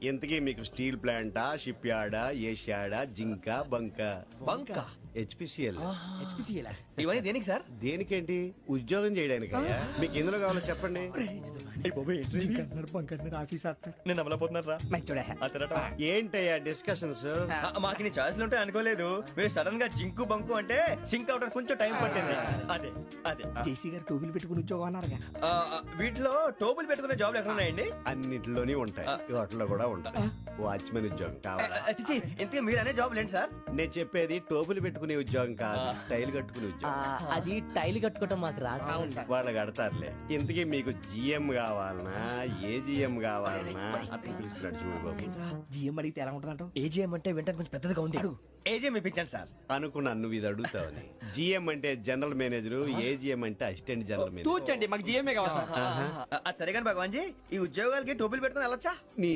ఇంతకీ మీకు steel ప్లాంటా, ship యార్డా, ఏషియాడా, జింక, బంక? బంక హెచ్పిసిఎల్. ఇవన్నీ దేనికి సార్? దేనికేంటి? ఉద్యోగం చేయడానికి. మీకు ఎందులో కావాలో చెప్పండి. నేను అమలపోతున్నారా ఏంటయ్యా డిస్కషన్స్? మాకు నీ ఛాయిస్లు ఉంటాయి అనుకోలేదు. మీరు సడన్ గా జింకు బంకు అంటే సింక్ అవడానికి కొంచెం టైం పట్టింది. అదే అదే జేసీ గారు టోపీలు పెట్టుకుని ఉద్యోగం అన్నారుగా. వీటిలో టోపులు పెట్టుకునే జాబ్లు ఎక్కడ ఉన్నాయండి? అన్నిటిలోనే ఉంటాయి, వాటిలో కూడా ఉంటాయి. వాచ్మెన్ ఉద్యోగం కావాలా? అతిచి ఇంతకీ మీరు అనే జాబ్ ఏంటి సార్? నేను చెప్పేది టోపులు పెట్టుకునే ఉద్యోగం కాదు, టైల్ కట్టుకునే ఉద్యోగం. అది టైల్ కట్టుకోవటం మాకు రాదు. వాళ్ళు కడతారులే. ఇంతకీ మీకు జిఎం కావాలనా, ఏ జిఎం కావాలనా? అట్లా పిలుస్తున్నాడు చూడు బాబు. జిఎం అడిగితే ఎలా ఉంటుందంట? ఏజీఎం అంటే వెంటనే కొంచెం పెద్దదిగా ఉంది. ఏజీఎం ఇప్పించండి సార్. అనుకున్నాను నువ్వు ఇది అడుగుతావని. జిఎం అంటే జనరల్ మేనేజర్, ఏజిఎం అంటే అసిస్టెంట్ జనరల్ మేనేజర్. తూచండి, మాకు జిఎంఏ కావాలి సార్. అది సరే కానీ భగవాన్ జీ, ఈ ఉద్యోగాలకి టోపులు పెట్టుకుని వెళ్ళొచ్చా? నీ